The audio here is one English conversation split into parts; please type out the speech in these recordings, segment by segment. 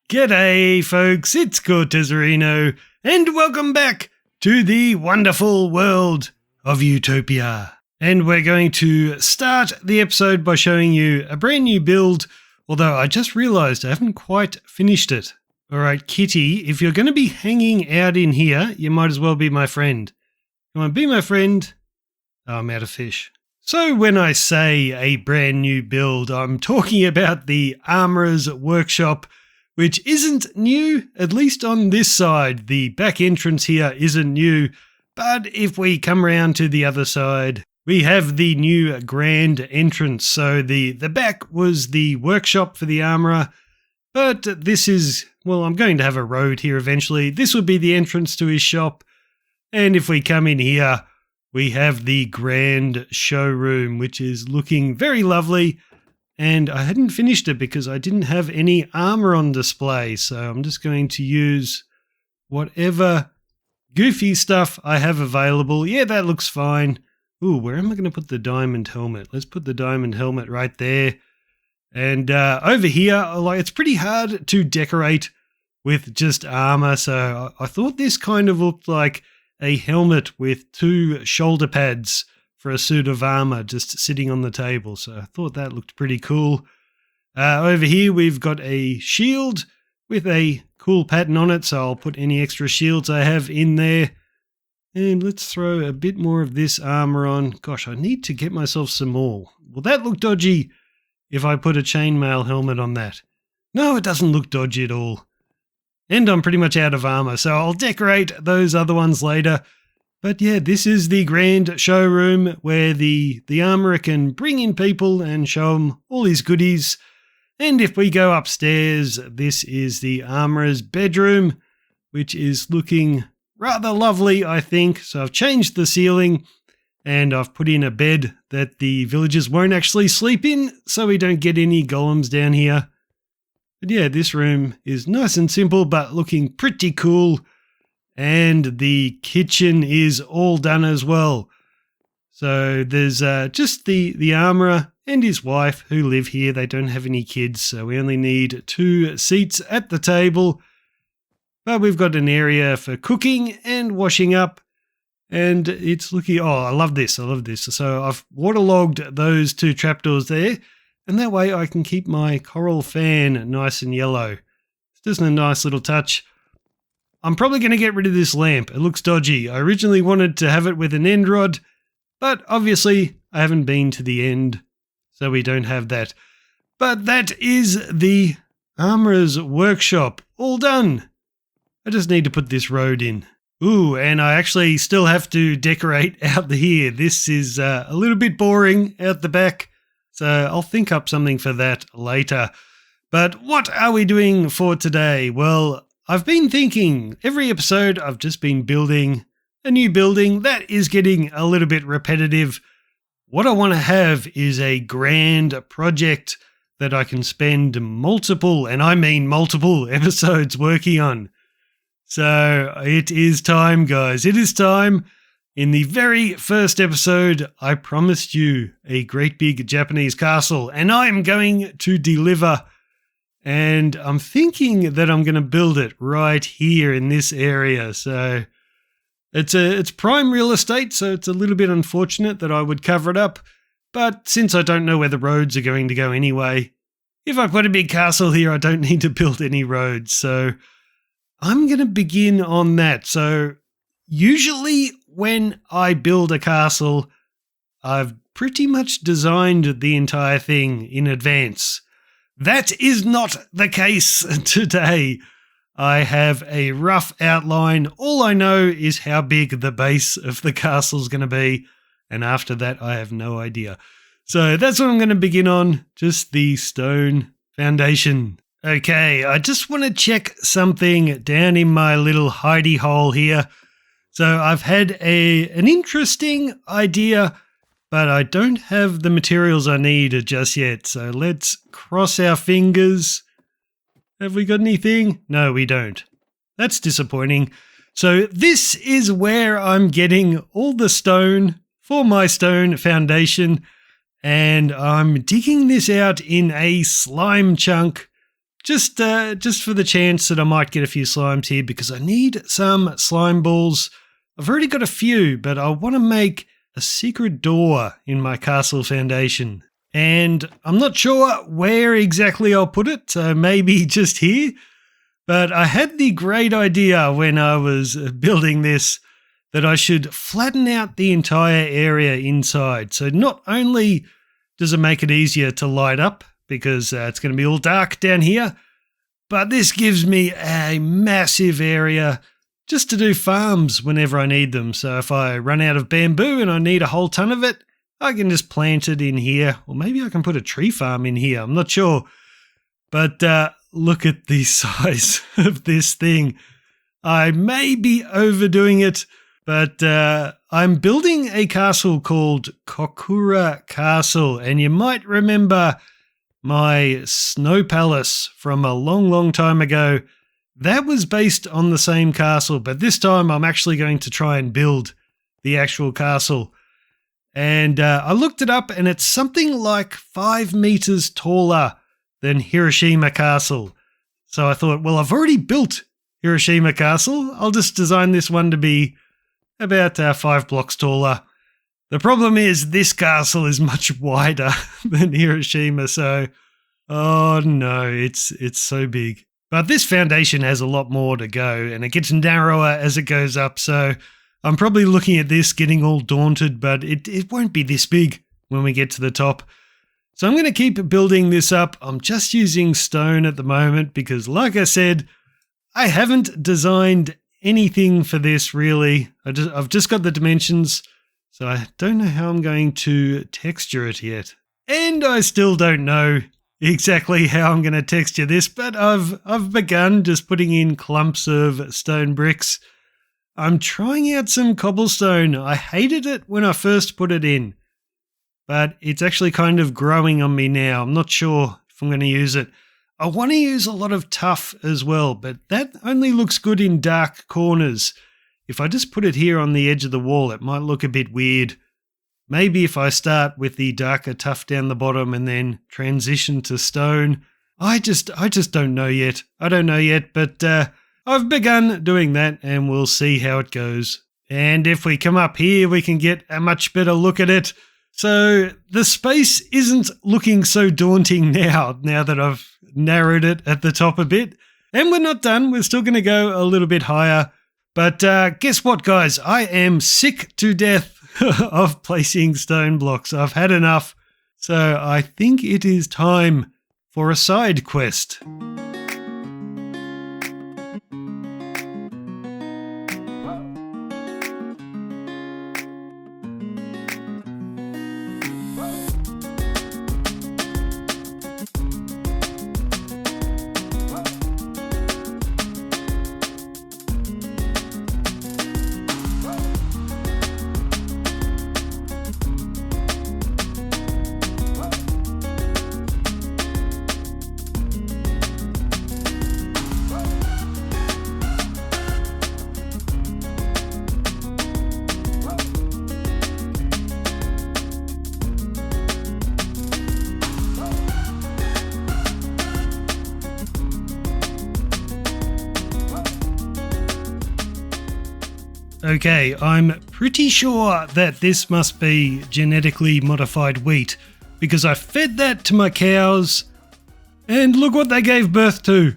G'day folks, it's Cortezerino, and welcome back to the wonderful world of Utopia. And we're going to start the episode by showing you a brand new build, although I just realised I haven't quite finished it. Alright, Kitty, if you're going to be hanging out in here, you might as well be my friend. Come on, be my friend. Oh, I'm out of fish. So when I say a brand new build, I'm talking about the Armourer's Workshop, which isn't new, at least on this side. The back entrance here isn't new, but if we come around to the other side, we have the new grand entrance. So the back was the workshop for the armourer, but this is, well, I'm going to have a road here eventually. This would be the entrance to his shop, and if we come in here, we have the grand showroom, which is looking very lovely. And I hadn't finished it because I didn't have any armor on display. So I'm just going to use whatever goofy stuff I have available. Yeah, that looks fine. Ooh, where am I going to put the diamond helmet? Let's put the diamond helmet right there. And over here, like, it's pretty hard to decorate with just armor. So I thought this kind of looked like a helmet with two shoulder pads for a suit of armor just sitting on the table. So I thought that looked pretty cool. Over here, we've got a shield with a cool pattern on it. So I'll put any extra shields I have in there. And let's throw a bit more of this armor on. Gosh, I need to get myself some more. Will that look dodgy if I put a chainmail helmet on that? No, it doesn't look dodgy at all. And I'm pretty much out of armor, so I'll decorate those other ones later. But yeah, this is the grand showroom where the armourer can bring in people and show them all his goodies. And if we go upstairs, this is the armourer's bedroom, which is looking rather lovely, I think. So I've changed the ceiling and I've put in a bed that the villagers won't actually sleep in, so we don't get any golems down here. But yeah, this room is nice and simple, but looking pretty cool. And the kitchen is all done as well. So there's just the armourer and his wife who live here. They don't have any kids, so we only need 2 seats at the table. But we've got an area for cooking and washing up. And it's looking, oh, I love this. So I've waterlogged those 2 trapdoors there. And that way I can keep my coral fan nice and yellow. It's just a nice little touch. I'm probably going to get rid of this lamp. It looks dodgy. I originally wanted to have it with an end rod, but obviously I haven't been to the end, so we don't have that. But that is the Armourer's Workshop. All done. I just need to put this road in. Ooh, and I actually still have to decorate out here. This is a little bit boring out the back, so I'll think up something for that later. But what are we doing for today? Well, I've been thinking, every episode I've just been building a new building. That is getting a little bit repetitive. What I want to have is a grand project that I can spend multiple, and I mean multiple, episodes working on. So it is time, guys. It is time. In the very first episode, I promised you a great big Japanese castle, and I'm going to deliver. And I'm thinking that I'm going to build it right here in this area. So it's prime real estate, so it's a little bit unfortunate that I would cover it up. But since I don't know where the roads are going to go anyway, if I put a big castle here, I don't need to build any roads. So I'm going to begin on that. So usually when I build a castle, I've pretty much designed the entire thing in advance. That is not the case today. I have a rough outline. All I know is how big the base of the castle is going to be. And after that, I have no idea. So that's what I'm going to begin on. Just the stone foundation. Okay, I just want to check something down in my little hidey hole here. So I've had an interesting idea, but I don't have the materials I need just yet. So let's cross our fingers. Have we got anything? No, we don't. That's disappointing. So this is where I'm getting all the stone for my stone foundation. And I'm digging this out in a slime chunk just for the chance that I might get a few slimes here, because I need some slime balls. I've already got a few, but I want to make a secret door in my castle foundation. And I'm not sure where exactly I'll put it, so maybe just here. But I had the great idea when I was building this that I should flatten out the entire area inside. So not only does it make it easier to light up, because it's going to be all dark down here, but this gives me a massive area just to do farms whenever I need them. So if I run out of bamboo and I need a whole ton of it, I can just plant it in here. Or maybe I can put a tree farm in here. I'm not sure. But look at the size of this thing. I may be overdoing it, but I'm building a castle called Kokura Castle. And you might remember my snow palace from a long, long time ago. That was based on the same castle, but this time I'm actually going to try and build the actual castle. And I looked it up, and it's something like 5 meters taller than Hiroshima Castle. So I thought, well, I've already built Hiroshima Castle. I'll just design this one to be about 5 blocks taller. The problem is this castle is much wider than Hiroshima, so oh no, it's so big. But this foundation has a lot more to go, and it gets narrower as it goes up, so I'm probably looking at this getting all daunted, but it won't be this big when we get to the top. So I'm going to keep building this up. I'm just using stone at the moment because, like I said, I haven't designed anything for this really. I've just got the dimensions, so I don't know how I'm going to texture it yet. And I still don't know exactly how I'm going to texture this, but I've begun just putting in clumps of stone bricks. I'm trying out some cobblestone. I hated it when I first put it in, but it's actually kind of growing on me now. I'm not sure if I'm going to use it. I want to use a lot of tuff as well, but that only looks good in dark corners. If I just put it here on the edge of the wall, it might look a bit weird. Maybe if I start with the darker tuff down the bottom and then transition to stone. I just don't know yet. I don't know yet, but I've begun doing that and we'll see how it goes. And if we come up here, we can get a much better look at it. So the space isn't looking so daunting now that I've narrowed it at the top a bit. And we're not done. We're still going to go a little bit higher. But guess what, guys? I am sick to death of placing stone blocks. I've had enough. So I think it is time for a side quest. Okay, I'm pretty sure that this must be genetically modified wheat because I fed that to my cows and look what they gave birth to.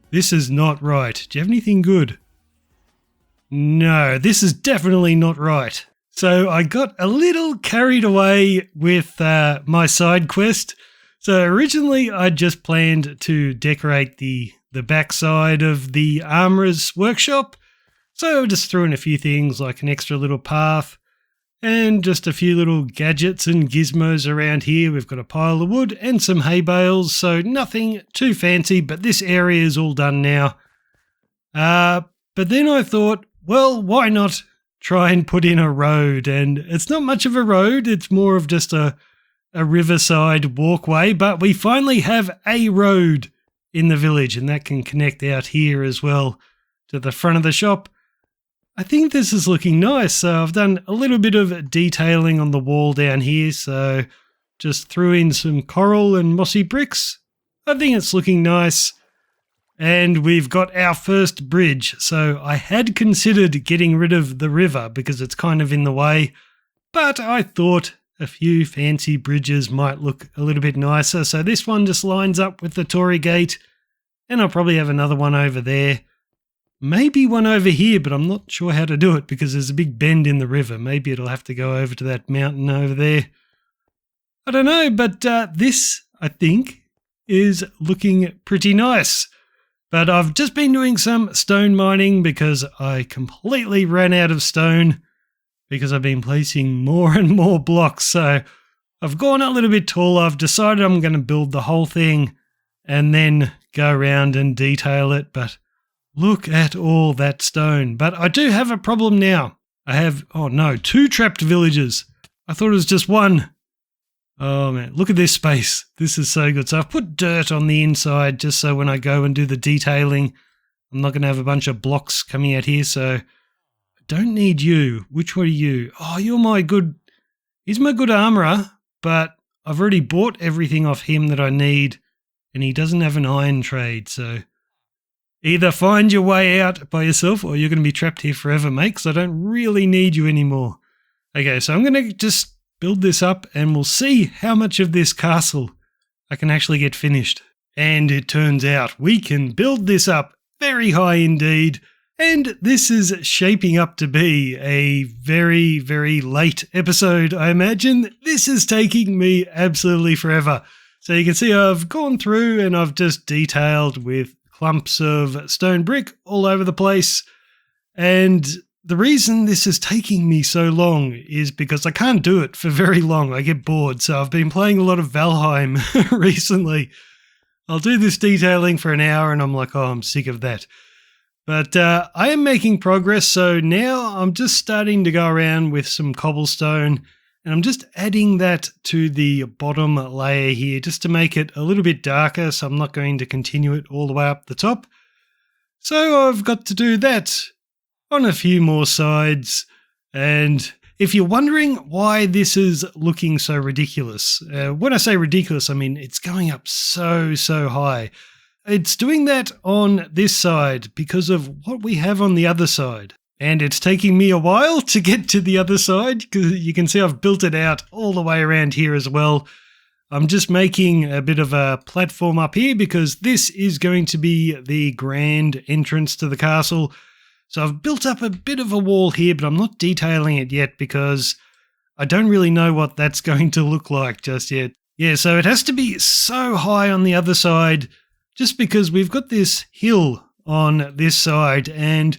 This is not right. Do you have anything good? No, this is definitely not right. So I got a little carried away with my side quest. So originally I just planned to decorate the backside of the armorer's workshop. So I just threw in a few things like an extra little path and just a few little gadgets and gizmos around here. We've got a pile of wood and some hay bales, so nothing too fancy, but this area is all done now. But then I thought, well, why not try and put in a road? And it's not much of a road, it's more of just a riverside walkway, but we finally have a road in the village, and that can connect out here as well to the front of the shop. I think this is looking nice. So I've done a little bit of detailing on the wall down here. So just threw in some coral and mossy bricks I think it's looking nice. And we've got our first bridge. So I had considered getting rid of the river because it's kind of in the way. But I thought a few fancy bridges might look a little bit nicer. So this one just lines up with the Tory Gate. And I'll probably have another one over there. Maybe one over here, but I'm not sure how to do it because there's a big bend in the river. Maybe it'll have to go over to that mountain over there. I don't know, but this, I think, is looking pretty nice. But I've just been doing some stone mining because I completely ran out of stone because I've been placing more and more blocks. So I've gone a little bit taller. I've decided I'm going to build the whole thing and then go around and detail it. But look at all that stone. But I do have a problem now. I have, 2 trapped villages. I thought it was just one. Oh man, look at this space. This is so good. So I've put dirt on the inside just so when I go and do the detailing, I'm not going to have a bunch of blocks coming out here. So I don't need you. Which one are you? Oh, he's my good armorer, but I've already bought everything off him that I need and he doesn't have an iron trade. So either find your way out by yourself or you're going to be trapped here forever, mate, because I don't really need you anymore. Okay, so I'm going to just build this up and we'll see how much of this castle I can actually get finished. And it turns out we can build this up very high indeed. And this is shaping up to be a very, very late episode, I imagine. This is taking me absolutely forever. So you can see I've gone through and I've just detailed with clumps of stone brick all over the place. And the reason this is taking me so long is because I can't do it for very long. I get bored. So I've been playing a lot of Valheim recently. I'll do this detailing for an hour and I'm like, oh, I'm sick of that. But I am making progress. So now I'm just starting to go around with some cobblestone and I'm just adding that to the bottom layer here just to make it a little bit darker. So I'm not going to continue it all the way up the top. So I've got to do that on a few more sides. And if you're wondering why this is looking so ridiculous, when I say ridiculous, I mean it's going up so high. It's doing that on this side because of what we have on the other side. And it's taking me a while to get to the other side because you can see I've built it out all the way around here as well. I'm just making a bit of a platform up here because this is going to be the grand entrance to the castle. So I've built up a bit of a wall here, but I'm not detailing it yet because I don't really know what that's going to look like just yet. Yeah, so it has to be so high on the other side just because we've got this hill on this side and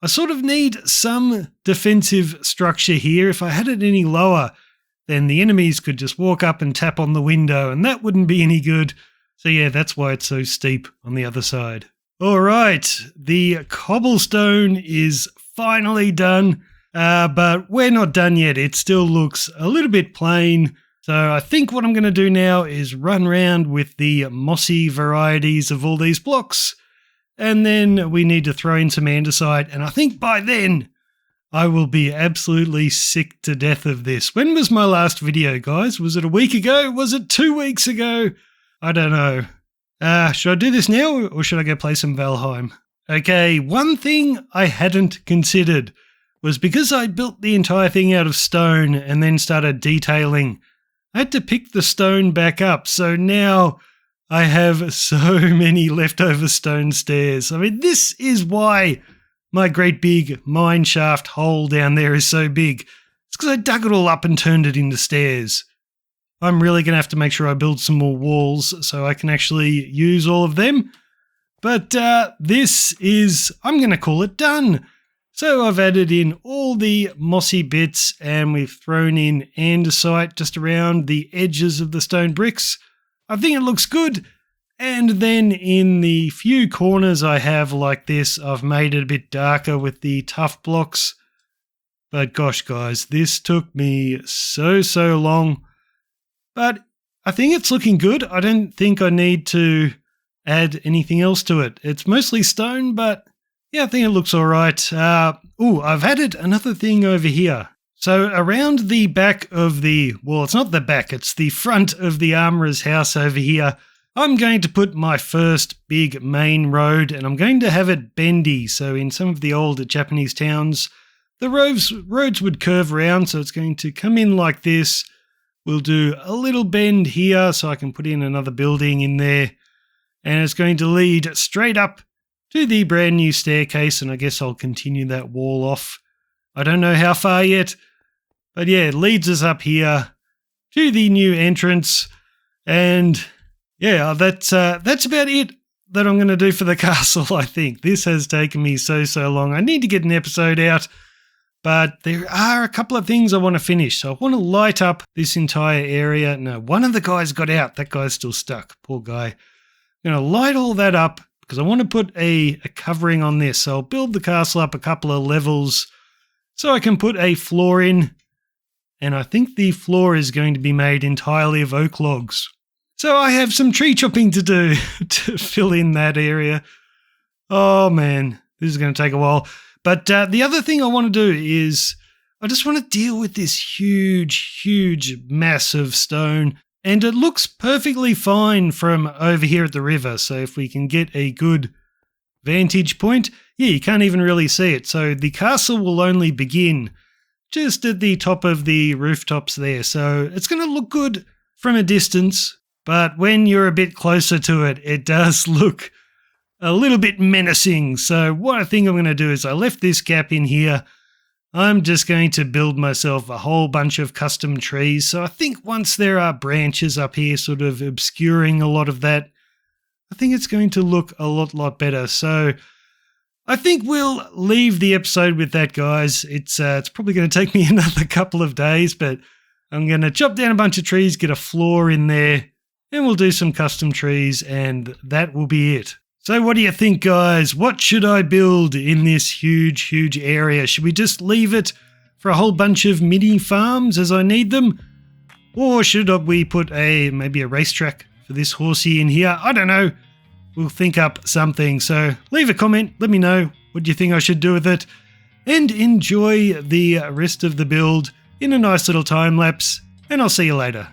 I sort of need some defensive structure here. If I had it any lower, then the enemies could just walk up and tap on the window and that wouldn't be any good. So yeah, that's why it's so steep on the other side. All right, the cobblestone is finally done, but we're not done yet. It still looks a little bit plain. So I think what I'm going to do now is run around with the mossy varieties of all these blocks, and then we need to throw in some andesite, and I think by then I will be absolutely sick to death of this. When was my last video, guys? Was it a week ago? Was it 2 weeks ago? I don't know. Should I do this now or should I go play some Valheim? Okay, one thing I hadn't considered was because I built the entire thing out of stone and then started detailing, I had to pick the stone back up. So now I have so many leftover stone stairs. I mean, this is why my great big mine shaft hole down there is so big. It's because I dug it all up and turned it into stairs. I'm really going to have to make sure I build some more walls so I can actually use all of them. But this is, I'm going to call it done. So I've added in all the mossy bits and we've thrown in andesite just around the edges of the stone bricks. I think it looks good. And then in the few corners I have like this, I've made it a bit darker with the tough blocks. But gosh, guys, this took me so long. But I think it's looking good. I don't think I need to add anything else to it. It's mostly stone, but yeah, I think it looks all right. I've added another thing over here. So around the back of the, well, it's not the back, it's the front of the armorer's house over here. I'm going to put my first big main road, and I'm going to have it bendy. So in some of the old Japanese towns, the roads would curve around, so it's going to come in like this. We'll do a little bend here so I can put in another building in there, and it's going to lead straight up to the brand new staircase, and I guess I'll continue that wall off. I don't know how far yet, but yeah, it leads us up here to the new entrance, and yeah, that's about it that I'm going to do for the castle, I think. This has taken me so long. I need to get an episode out, but there are a couple of things I want to finish. So I want to light up this entire area. No, one of the guys got out. That guy's still stuck. Poor guy. I'm going to light all that up because I want to put a covering on this. So I'll build the castle up a couple of levels so I can put a floor in. And I think the floor is going to be made entirely of oak logs. So I have some tree chopping to do to fill in that area. Oh man, this is going to take a while. But the other thing I want to do is I just want to deal with this huge mass of stone. And it looks perfectly fine from over here at the river. So if we can get a good vantage point, yeah, you can't even really see it. So the castle will only begin just at the top of the rooftops there. So it's going to look good from a distance. But when you're a bit closer to it, it does look a little bit menacing. So what I think I'm going to do is I left this gap in here. I'm just going to build myself a whole bunch of custom trees. So I think once there are branches up here sort of obscuring a lot of that, I think it's going to look a lot better. So I think we'll leave the episode with that, guys. It's probably going to take me another couple of days, but I'm going to chop down a bunch of trees, get a floor in there, and we'll do some custom trees, and that will be it. So what do you think, guys? What should I build in this huge area? Should we just leave it for a whole bunch of mini farms as I need them? Or should we put maybe a racetrack for this horsey in here? I don't know. We'll think up something. So leave a comment. Let me know what you think I should do with it. And enjoy the rest of the build in a nice little time lapse. And I'll see you later.